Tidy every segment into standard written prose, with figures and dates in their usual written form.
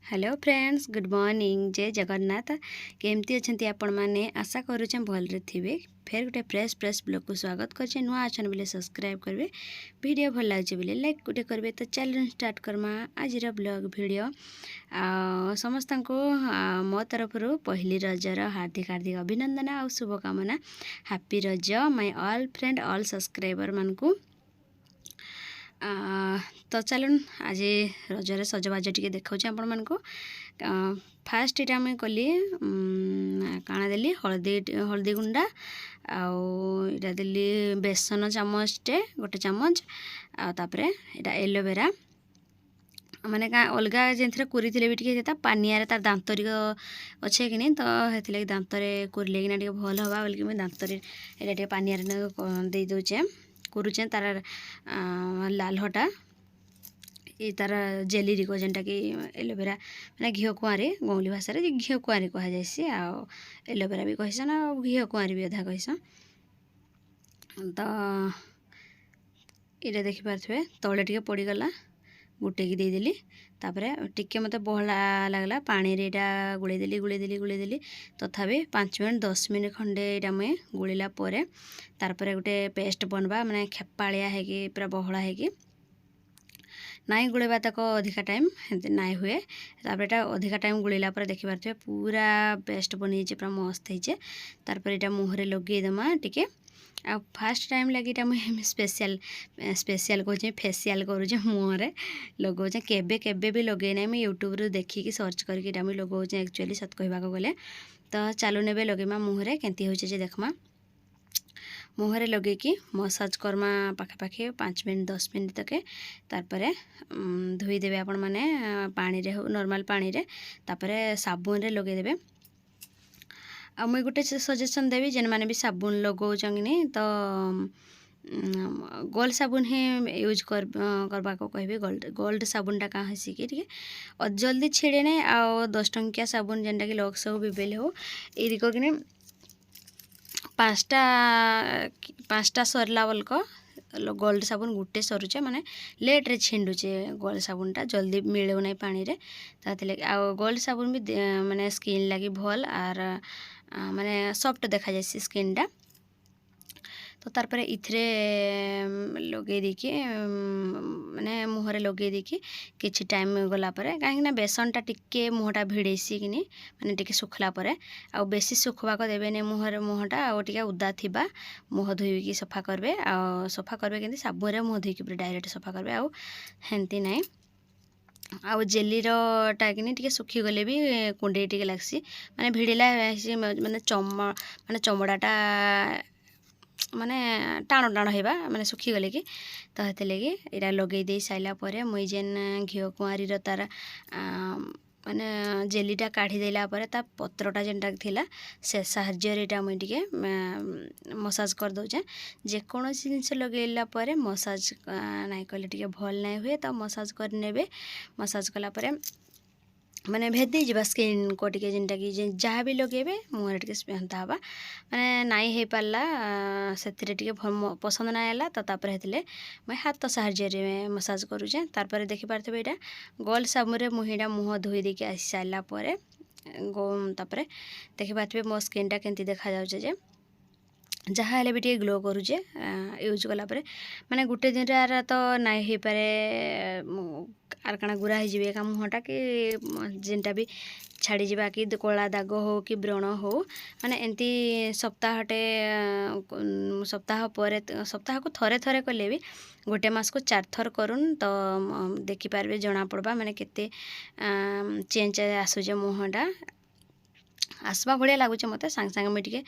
Hello friends, good morning. जय जगन्नाथ। केमती अच्छा आपण मैंने आशा करुचे भलरे थे। फिर गोटे फ्रेश ब्लॉग को स्वागत कर नुआ अच्छा बोले सब्सक्राइब करेंगे। वीडियो भल लगे बोले लाइक गोटे करेंगे। तो चैनल स्टार्ट करमा आज ब्लॉग वीडियो। समस्त को मो तरफ पहली रजर हार्दिक हार्दिक अभिनंदन आ शुभकामना। हैप्पी रज my all friend all subscriber मान को। तो चलन आज रजर सजबाज टी देखा आपण मान को। फास्ट इटा मुझे कली काଣା देली हलदी गुंडा आटा देली बेसन चामचटे गोटे चामच आउे इटा एलोवेरा माने का अलग जे कुरी भी टे पानिया तार दांतरिक अच्छे कि तो से दांत कुरले कि भल हवा बोलिकी मुझे दांत ये पानिया दे दूचे कुरुचे तार लाल हटा ये तार जेली रिको जेनटा कि एलोवेरा मैंने घी कुआरी गौली भाषा घी कुआरी कह जाए एलोवेरा भी कहसन आ घी कुआरी भी अधा कहसन। तो ये देखिपे तले टे पड़गला गुटे की देदेली टिके मत बहला लगला पानी रे इटा गुड़ेदेली तथापि 5 मिनट 10 मिनट खंडे इटा मुझे गुड़ला तारपर गोटे पेस्ट बनवा माने खेपाड़िया है पूरा बहला है नाई गुड़ेबा तक अधिका टाइम नाई हुए तापर अधिका टाइम गुड़ला देखिपे पूरा पेस्ट बनी पूरा मस्त है। तारपर इटा मुहरे लगेदेमा टिके आ फास्ट टाइम लगे मुझे स्पेशल कहे फेसियाल करुचे मुहरे लगौचे केबे भी लगे ना मुझे यूट्यूब रू देखिकी सर्च करके मुझे लगौचे एक्चुअली सत कहवाक गले। तो चालू ने लगेमा मुहरे केंती होचे देखमा मुहरे लगे कि मसाज करमा पाखापाखि 5 मिनट 10 मिनट तक तारपर धोईदेवे आपण मैंने पानी रे नॉर्मल पानी रे तापर साबुन रे लगेदेवे। आ मुई गोटे सजेसन देवी जेन मैंने भी साबुन लगौनी तो गोल्ड साबुन ही यूज करवा को कहबी। गोल्ड साबुनटा कहाँ हेसी कि जल्दी छिड़े नहीं आ 10 टंकिया साबुन जेनटा कि लक्स हो बिबेल हो ये कि 5टा सरला बल्क गोल्ड साबुन गुटे सरुचे माने लेट रे छिंडुचे गोल्ड साबुनटा जल्दी मिलू ना पानी रे आ गोल्ड साबुन भी माने स्किन लगी भल आर माने सॉफ्ट देखा जाए स्किनटा। तो तारपर इथरे लगे देकी माने मुहरे लगे देकी किछि टाइम गला परे कहीं बेसनटा टिके मुहटा भिड़ेसी कि माने टिके सुखला परे आ बेसी सुखवाक देबेने मुहटा आ टिके उदा थिबा मुह धोईकी सफा करबे आ सफा करबे केंती साबुन रे मुह धोईकी पूरा डायरेक्ट सफा करबे आ हेंती नाई आ जेलीरटा कि सुखी गले भी कुंडे टिके लागसी माने भिड़िला माने चमड़ाटा माने टाण टाण होगा माने सुखी गले कि तो हेते लगी इरा लगे दे साइला परे मुई जेन घी कुआरी तार माने जेलीटा काढ़ी देला परे ता पत्रटा जेनटा थिला से साहाଯ୍ୟରେ मुई टिके मसाज कर दउचे। जेकोसी जिनस लगेला परे मसाज नाई कले टिके भल नाई हुए तो मसाज कर नेबे। मसाज कला परे माने भेदी जा स्किन को टिके जेनटा कि जहाँ भी लगेबे मुहरे टिके स्पेहता हवा माने नाई हो पारला से टिके पसंद ना आला तो तापर हेतले मैं हाथ साहाଯ୍ୟରେ मसाज करुचे। तारपर देखि पारथबे एटा गोल्ड साबुन रे मुहीटा मुह धोई देके आसी साइला परे तापर देखि पारथबे मो स्किनटा केंती देखा जाउचे जे जहाँ हेले भी टे ग्लो करुचे यूज कला परे माने गुटे दिन रे तो नाई हो पारे आर काना गुरा हो का मुहटा कि जेनटा भी छाड़ी जावा कि कला दाग हो कि व्रण हो माने एंती सप्ताहटे सप्ताह पर सप्ताह को थरे थरे कले भी गोटे मास को 4 थर करूँ तो देखिपारे जना पड़वा माने केते चेंज आसूचे मुहटा आसवा भाया लगुच मत सांगे सांगे मुझे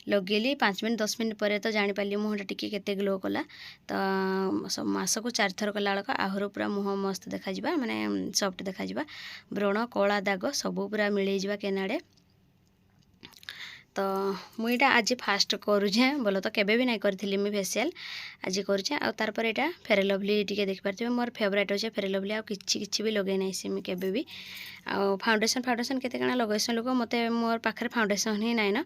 लगेली 5 मिनट 10 मिनट पर तो जापारि मुहटा टिके केते ग्लो कला। तो मास को 4 थर कला बेलक आहर पूरा मुह मस्त देखा माने सॉफ्ट देखा व्रण कला दाग सबू पूरा मिल जा केनाडे। तो मुईटा आज फास्ट करुचे बोलो तो केबे भी नहीं करी मुझे फेसियाल आज करुचे आ तारपर एटा फेयर लवली टिके देख पारे मोर फेवरेट अच्छे फेयर लवली आ किछि भी लगे ना सी केबे भी आ फाउंडेशन केते काना लगेसन लोक मते मोर पाखरे फाउंडेशन ही नाइन आ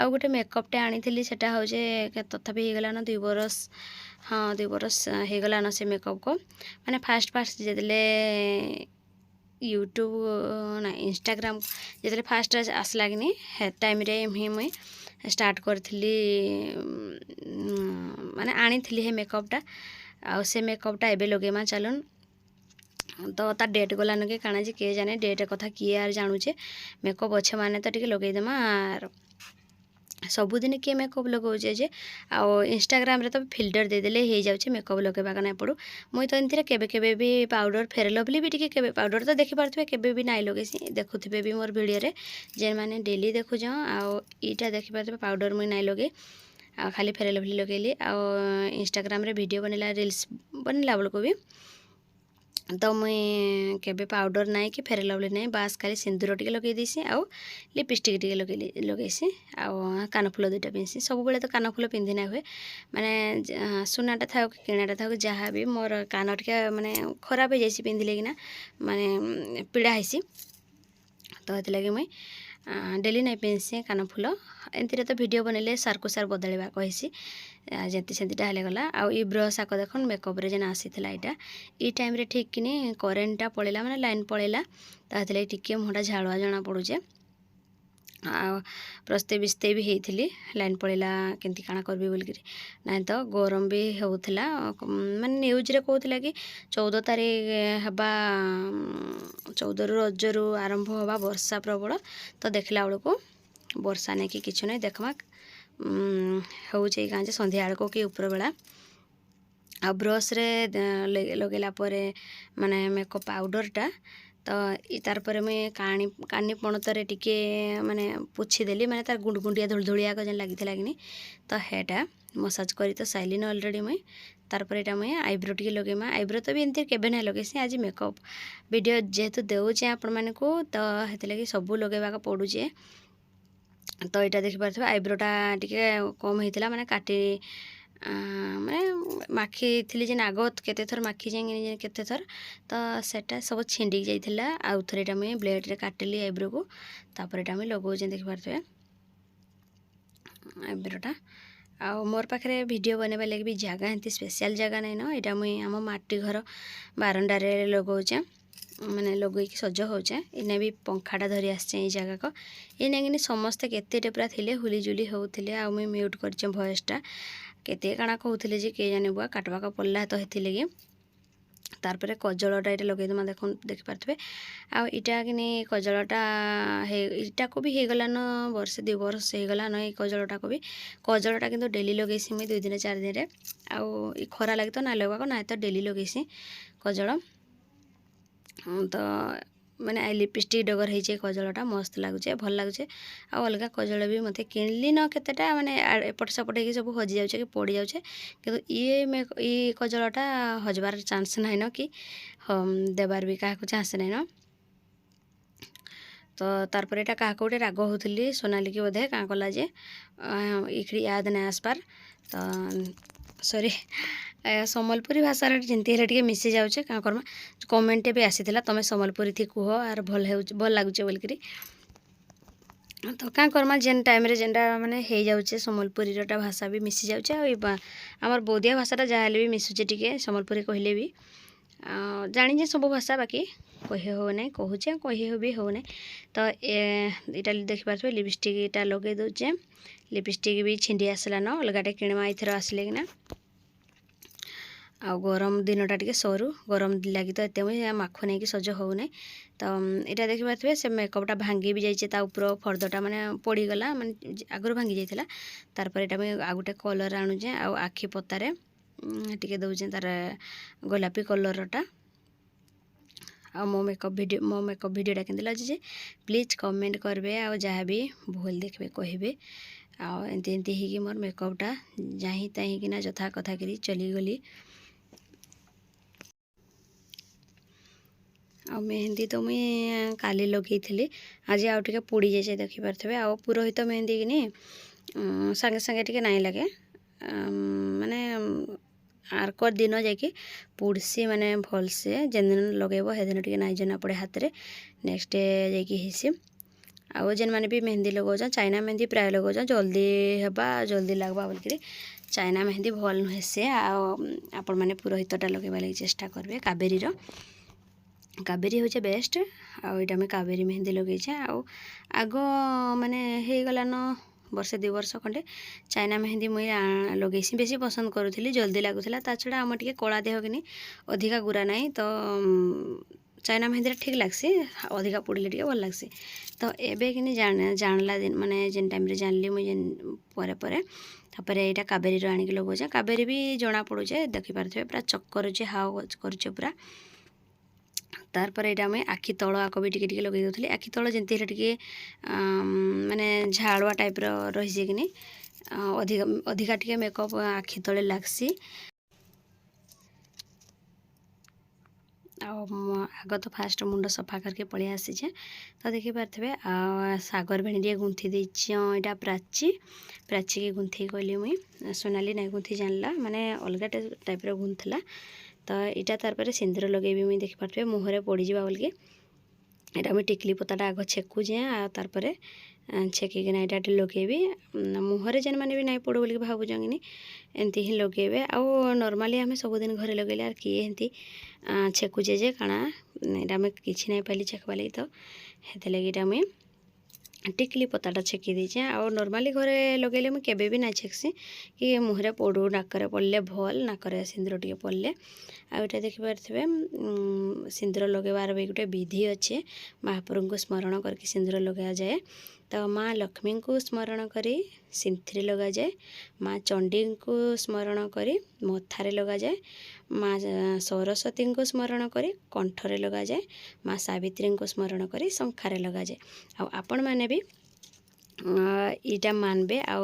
गोटे मेकअपटे आनी सेटा होचे तथापि हो गला 2 बरस हाँ 2 बरस हो गला से मेकअप को माने फास्ट जेदेले यूट्यूब ना इंस्टाग्राम जो फास्ट आसला कि हे टाइम रे ही मुई स्टार्ट करी माने आनी हे मेकअपटा आउ से मेकअपटा एबे लगेमा चलन तो ता डेट गलान के काଣା जे किए जाने डेट कथा किए आर जानुचे मेकअप अच्छे माने तो टिके लगेदेमा आर सबुदिन किए मेकअप लगाऊे जे आउ इंस्टाग्राम रे तो फिल्टर देदेले हो जाऊे मेकअप लगेबा ना पड़ू मुई तो एमती केबे केबे भी पाउडर फेयर लवली भी टिके केबे पाउडर तो देखि पारथुबे केबे भी नाइ लगेसी देखुथिबे भी मोर वीडियो रे जे माने डेली देखुछ आउ इटा देखि पारथुबे पाउडर मुई नाइ लगे आ खाली फेयर लवली लगेली आउ इंस्टाग्राम रे वीडियो बनेला रील्स बनेला बेलको भी तो मुई केबे पाउडर नाइ कि फेयर लवली नाइ बास खाली सिंदूर टिके लगे देसी आउ लिपस्टिक टिके लगेसी आउ कानफुल दुईटा पिंधसी सब बेले तो कानफुल पिंधि ना हुए माने सुनाटा था कि किणाटा था जहाँ भी मोर कान टिके माने खराब हो जाइसी पिंधिले कि ना माने पीड़ा हेसी तो ये लगे मुई डेली नाइ पिंधसी कानफुल एमती तो वीडियो बनैले सार को सार बदलवा कहेसी जंती सेंतीटा हेले गला आउ ई ब्रश आक देखन मेकअप रे जेन आसीथिला इटा ई टाइम रे ठीक किनी करेंटटा पळेला माने लाइन पळेला ताहतले टिके मुहटा झाळुआ जना पड़ुचे आ प्रस्ते बिस्ते भी हेइथिली लाइन पळेला केंती काଣା करबी बोलकि ना तो गरम भी होउथिला माने न्यूज रे कहउथिला कि 14 तारीख हबा 14 रु रजरु आरंभ हबा वर्षा प्रबल तो देखला बेलको वर्षा नहीं कि किछु नहीं देखमा होउचे गाँ जे संध्या बेलको कि ऊपर बेला आ ब्रश रे लगेला परे माने मेकअप पाउडरटा तो तार पर मुझे कानी पणतरे टिके माने पोछी देली माने तार गुंडगुंडिया धुलधुलिया जेन लगी कि तो हेटा मसाज करी तो साइलिन ऑलरेडी मुई तार पर एटा मुई आईब्रो टिके लगेमा आईब्रो तो भी एमती केबे ना लगेसी आज मेकअप वीडियो जेहेतु देउचे आपण माने को तो हेते लगी सब लगेबा पड़ुचे तो यहाँ देखिपे आईब्रोटा टिके कम होता माने काटी माने माखी थी जेन आगत केते थर माखी जाए केते थर तो सेटा सब छिंडिक जाइथिला आउ थरे एटा मुई ब्लेड रे काटिली आईब्रो को तापर एटा मुई लगाउचे देखिपे आईब्रोटा आउ मोर पाखे वीडियो बनवा लगे भी जगह एंती स्पेशल जगह नहीं न यहाँ मुई आम माटी घर बारंडा रे लगाउचे माने लगेक सज होचे इने भी पंखाटा धरी आसे जगह को इने कि समस्ते केते पूरा थिले हुलीजुली होउथिले आ मुई म्यूट करचे वॉइसटा केते काଣା कहउथिले जे के जाने बुआ काटवा का पल्ला तो हेति लगे तार पर कजलटा ये लगे तुम देखि पारथबे आ इटा कि कजलटा हे इटा को भी हेगला न वर्ष 2 वर्ष हेगला न ए कजलटा को भी कजलटा किंतु डेली लगेसी मुई 2 दिन 4 दिन रे आ खरा लगे तो ना लगवा ना तो डेली लगेसी कजल तो मैंने लिपस्टिक डगर हो कजलटा मस्त लगुचे भल लगुचे आ अलग कजल भी मत किणली न केतेटा माने एपट सेपट हो सब हजि जाऊे कि पड़ जाऊे कि कजलटा हजबार चांस ना न कि देवार भी क्या चांस ना न तो तारपर एटा क्या गोटे राग होती सोनाली की बोधे क्या कला जे इखड़ी याद नहीं आसपार तो सॉरी सम्बलपुरी भाषा जमी हेल्ले मिसी जाऊे क्या करमा कमेंट भी आसीला तुम सम्बलपुरी थी कह आर भल लगुचे बोलकि तो क्या करमा जेन टाइम रे जेनटा माने हो जाऊे सम्बलपुरी भाषा भी मिसी जाऊे आमर बौद्धिया भाषाटा जहाँ भी मिसुचे टिके सम्बलपुरी कहले भी जानी सब भाषा बाकी कही हो ना कहूचे कही भी हो ना तो यहाँ देखिपे लिपस्टिक लगे दौचे लिपस्टिक भी छिंडी आसला न अलगाटे किणमा एथर आसिले कि ना आ गरम दिनटा टिके सरू गरम लगी तो एत मुझे माखु नहीं कि सज हो ना तो यहाँ देखिपे से मेकअपटा भांगी भी जाइए ऊपर फर्दटा माने पड़गला माने आगुरी भांगी जाइए तारपर यहाँ मुझे आ गोटे कलर आणुचे आ आखि पतारे टिके दौचे तार गोलापी कलरटा आ मो मेकअप वीडियोटा केमती लगे प्लीज कमेंट करबे आ जहाँ भी भूल देखबे कहबे आ एमती एमती ही मोर मेकअपटा जाही ताही कि जथा कथा करी चली गली आ मेहंदी तो मुई काली लगे आज आउ टे पोड़ी जाए देखिपे आ पुरोहित मेहंदी कि सागे सागे टे नाई लगे माने आरकर दिन जाकि पुड़सी माने भलसे जेन दिन लगेब हे दिन टे नाई जना पड़े हाथ में नेक्स्ट डे जाकि हेसी आउ जेन मैंने भी मेहंदी लगाऊन चाइना मेहंदी प्राय लगाऊन जल्दी हेबा जल्दी लगवा बोलकि चाइना मेहंदी भल नुहे से आपण मैंने पुरोहितटा लगेबा लगी चेष्टा करेंगे कावेरी कावेरी हूँ बेस्ट आईटा मुझे कावेरी मेहंदी लगेचे आग माने हो गलान वर्षे 2 वर्ष खंडे चाइना मेहंदी मुझे लगे बेसी पसंद करूली जल्दी लगुला ता छड़ा आम टे कला देह कि अधिका गुरा ना तो चाइना मेहंदी ठीक लगसी अधिका पोड़े टे भल लगसी तो एबे कि जानला दिन माने जेन टाइम रे जानली मुझे तापर यहाँ कावेरी आनिक लगौचे कावेरी भी जना पड़ुचे देखिपारे पूरा चक्कर हाव करुचे पूरा तारपर यहाँ मुझे आखि तल आक भी टी लगे दूसरी आखि तल जमी टे माने झाड़ुआ टाइप रही कि अधिका टे मेकअप आखि तले लगसी आग तो फास्ट मुंड सफा करके पलि आसी तो देखिपारे सागर भेणी टे गुंथी देची यहाँ प्राची प्राची के गुंथी कहली मुई सोनाली नहीं गुंथी जानला माने अलग टाइप गुंथला तो यहाँ तार सिंदूर लगे मुझे देखिपारे मुहरे पड़जा बोल कि यहाँ मुझे टिकली पताटा आग छेकुचे तार छेकिना यहाँ लगेबी मुहरे जेन मैंने भी नहीं पड़ो बोल भावुँ एमती ही लगेबे आउ नॉर्मली आम सबुदिन घरे लगेले आर किए एमती छेकुचे जे काଣା यहाँ आम किसी नहीं पाइली छेकवा लगी तो हेते लगी यहाँ मुझे टिकली पताटा छेकी देचे आ नॉर्मली घरे लगेले मुझे केबे भी ना छेकसी कि मुहरे पड़ू नाकरे पड़ले भल नाकरे सिंदूर टे पड़ले आईटा देखिपारे सिंदूर लगेबार भी गोटे विधि अच्छे महाप्रभु को स्मरण करके सिंदूर लगा जाए तो माँ लक्ष्मी को स्मरण करी सिंथरी लगा जाए माँ चंडी को स्मरण करी मथारे लगा जाए माँ सरस्वती को स्मरण करी कंठरे लगा जाए माँ सावित्री को स्मरण करी शंखारे लगा जाए आपण मैंने भी इटा मानबे आ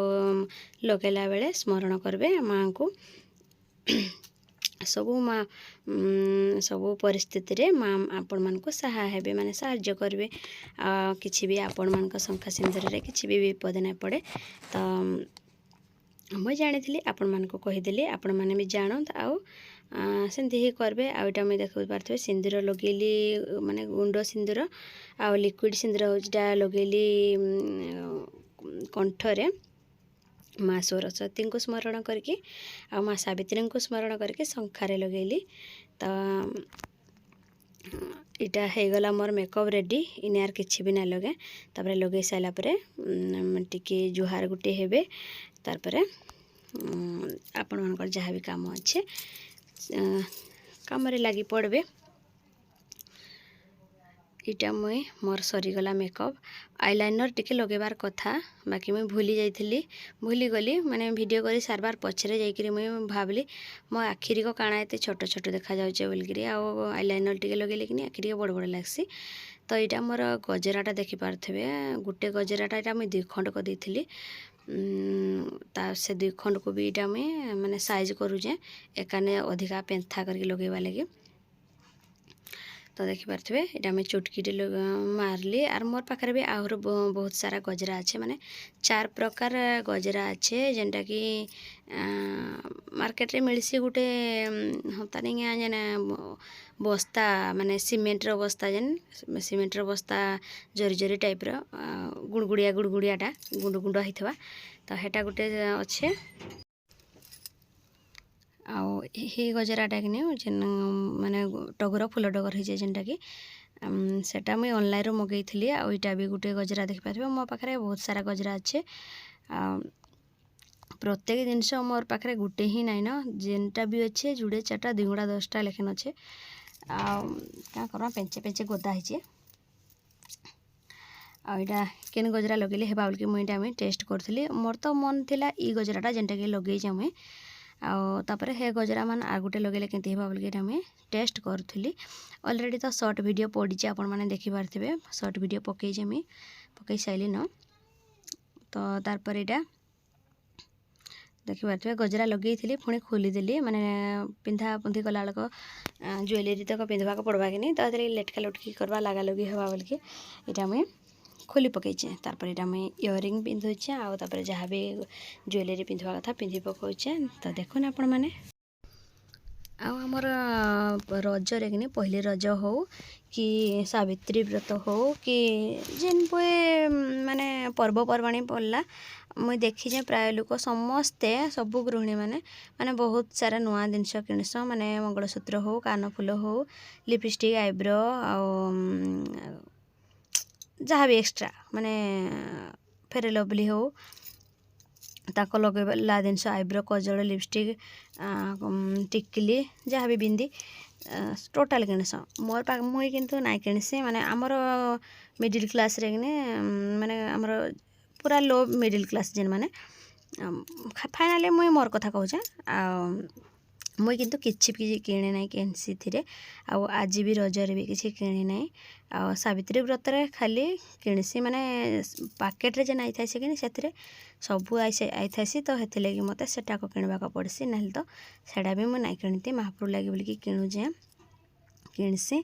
लगेला बेले स्मरण करबे माँ को सबू माँ सबू परिस्थिति रे माँ आपण मान को सहाय हेबे माने साहाय्य करबे किछि भी आपण मान को शंखा सिंदूर रे किछि भी विपद ना पड़े तो मुझे जानी आपण मान को कहीदेली आपण मैंने भी जानत आउ सेमती ही करबे आईटा मुझे देख पारे सिंदूर लगेली माने गुंड सिंदूर आ लिक्विड सिंदूर होटा लगेली कंठरे माँ सरस्वती को स्मरण करके आ माँ सावित्री को स्मरण करके शंखारे लगेली तो इटा हो गला मोर मेकअप रेडी इन यार किसी भी ना लगे तापर लगे सारापर टिके जुहार गुटे हेबे तारपर आपण मानकर जहाँ भी काम अच्छे काम लगी पड़बे इटा मुई मोर सरीगला मेकअप आईलाइनर टिके लगेबार कथा बाकी मुई भूली गली माने वीडियो करी सारबार पछरे जाइकरी मुई भाबली मो आखिरी को काଣା एते छोट छोट देखा जाउचे बोलकरी आ आईलाइनर टिके लगेले कि आखिरी बड़ बड़ लागसी तो यहाँ मोर गजराटा देखी पारे गोटे गजराटा यहाँ मुई 2 खंड कर देइथिली ता से 2 खंड को भी यहाँ मुई माने साइज करूचे एकाने अधिका पेंथा करके लगेबा लगे तो देखिपारे यहाँ मैं चुटकीटे मारली आर मोर पाखे भी आहर बहुत सारा गजरा अच्छे माने 4 प्रकार गजरा अच्छे जेनटा कि मार्केट रे मिलसी गुटे होता नहीं जेन बस्ता माने सीमेंट रो बस्ता जेन सीमेंट रो बस्ता जरी जरी टाइप रो गुड़गुड़ियाटा गुंड गुंड होता तो हेटा गुटे अच्छे आउ ही गजराटा कि जेन माने टगर फुल टगर हो जेनटा कि सेटा मुई ऑनलाइन मगैली आईटा भी गोटे गजरा देखिपारे मो पाखे बहुत सारा गजरा अच्छे प्रत्येक जिनस मोर पाखे गोटे ही नाइन जेनटा भी अच्छे जुड़े 4टा 2 गुड़ा 10टा लेखन अच्छे क्या करवा पेंचे पेंचे गदा है आईटा केन गजरा लगेले हेबा बोल कि मुई टेस्ट करी मोर तो मन थिला ई गजराटा जेनटा कि लगे मुई आउे हे गजरा मान आ गोटे लगेले केंती हेबा बोल कि मुई टेस्ट करूली ऑलरेडी तो शॉर्ट वीडियो पड़ी आपण मैंने देखिपारे शॉर्ट वीडियो पकईजे मुई पकई साइली न तो तारपर यहाँ देखिपारे गजरा लगे पुणी खोलीदेली माने पिंधा पुंधी कला ज्वेलरी तक पिंधवा पड़वा कि नहीं तो लेटका लुटकी करवा लगा लगी हवा बोल कि यहाँ मुई खोली पकईचे तारपर यहाँ मुई इयरिंग पिंधुचे आउे जहाँ भी ज्वेलरी पिंधवा कथा पिंधि पकाउचे तो देखुन आपण मैंने आमर रजरे कि पहली रज हो कि सावित्री व्रत हो कि जेन पे माने पर्वपर्वाणी पड़ला मुई देखी प्राय लोक समस्ते सबू गृहिणी माने माने बहुत सारा नुआ जिनस किणस माने मंगलसूत्र हो कानफुल हो लिपस्टिक आईब्रो जहाँ भी एक्स्ट्रा माने फेयर लवली हो ताको लगेला जिनस आईब्रो कजल लिपस्टिक टिकली जहाँ भी बिंदी टोटाल किणस मोर मुई किंतु नाई किणसी माने आमर मिडिल क्लास रे माने आमर पूरा लो मिडिल क्लास जेन माने फाइनाली मुई मोर कथा कहूचे मुई किंतु किछि भी किणे ना केनसी थिरे आज भी रजरे भी किछि किणी ना सावित्री व्रत रे खाली किणसी माने पैकेट रे जे नाइ थाइसे कि सेथिरे सबू आई थाइसी तो हेति लगी मते सेटा को किणवा को पड़सी नहले तो सेडा भी मुई नाइ किणती महाप्रभु लगी बोली कि किणु जे किणसी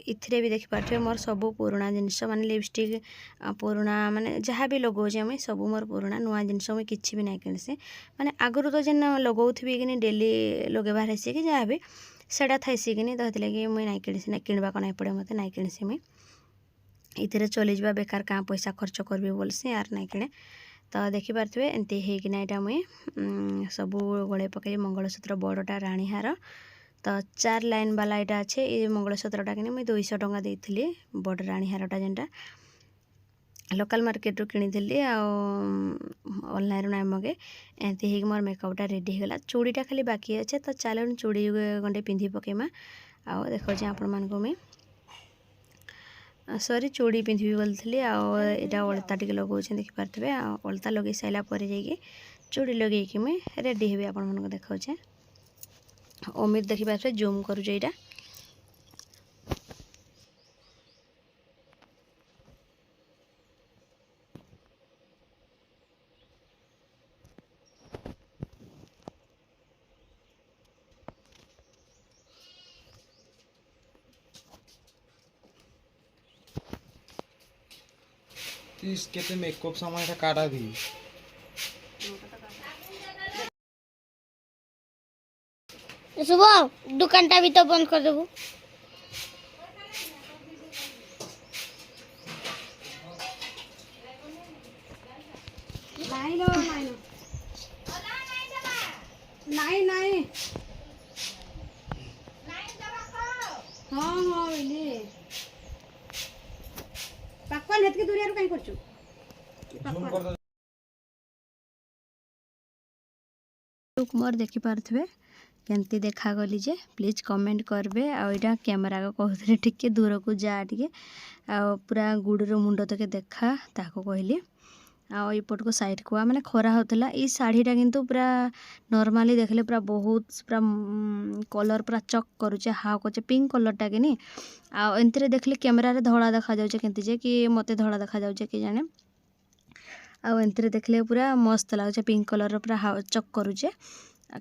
इथिरे भी देखि पारथे मोर सबू पुराना जिनिस माने लिपस्टिक पुराना माने जहाँ भी लगौचे मुई सबू मोर पुराना नुआ जिनिस मुई किछि भी नाइ किणसी माने आगुरु तो जेन लगौथिबी कि डेली लगेबार हेसी कि जहाँ भी सेडा थाइसी कि तो हेति लगी मुई नाइ किणसी ना किणवा को नाइ पड़े मते नाइ किणसी मुई इथिरे चली जावा बेकार का पैसा खर्च करबी बोलसी यार नाइ किणे तो देखि पारथिबे एंती हेकिना एटा मुई सबू गळे पकई मंगलसूत्र बड़टा रानी हार तो 4 लाइन वाला यहाँ अच्छे ये मंगलसूत्रटा कि मुझे 200 टंका देती बड़ रानी हारटा जेनटा लोकल मार्केट रू किनी ऑनलाइन ना मगे एमती हो मोर मेकअपटा रेडी होगा चूड़ीटा खाली बाकी अच्छे तो चलो चूड़ी गंडे पिंधि पकेमा आउ देखो आपण मानक मुई सॉरी चूड़ी पिंधि बोलती यहाँ अलता टे लगे देखिपारे अलता लगे सारा पर जाकि चूड़ी लगे मुई रेडी हेबी आपण मानक देखा अमित देखिपारे जूम करुचे यहाँ केते मेकअप समय काटा दी शुभ दुकानटा भी तो बंद कर देबो नहीं नहीं हाँ हाँ बोले पाकवान हेतके दूरिया रो काई करछु लुक मोर देखि पारथबे केमती देखा गली जे प्लीज कमेंट करबे आ इटा कैमरा को कहथले टिके दूर को जा टिके आ पूरा गुड़ रो मुंडो तके देखा ताको कहली आईपट को साइड को माने खरा होतला ई साड़ीटा किंतु पूरा नॉर्मली देखले पूरा बहुत पूरा कलर पूरा चक करूचे हाउ कोचे पिंक कलरटा कि एंतरे देखले कैमरा रे धड़ा देखा जाउचे केंती जे कि मते धड़ा देखा जाउचे कि जाने एंतरे देखले पूरा मस्त लागुचे पिंक कलर पूरा हाउ चक करूचे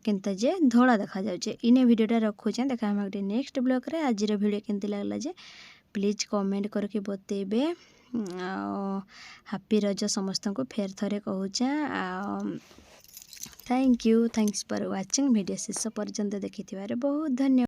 केंता जे धड़ा देखा जाउचे इने वीडियोटा रखुचे देखा हम नेक्स्ट ब्लॉग रे आज रो वीडियो केंती लागला जे प्लीज कमेंट करके बतेबे हैप्पी रज समस्त को फेर थरे कहूचे थैंक्स फॉर वाचिंग वीडियो शेष पर्यंत देखि बहुत धन्यवाद।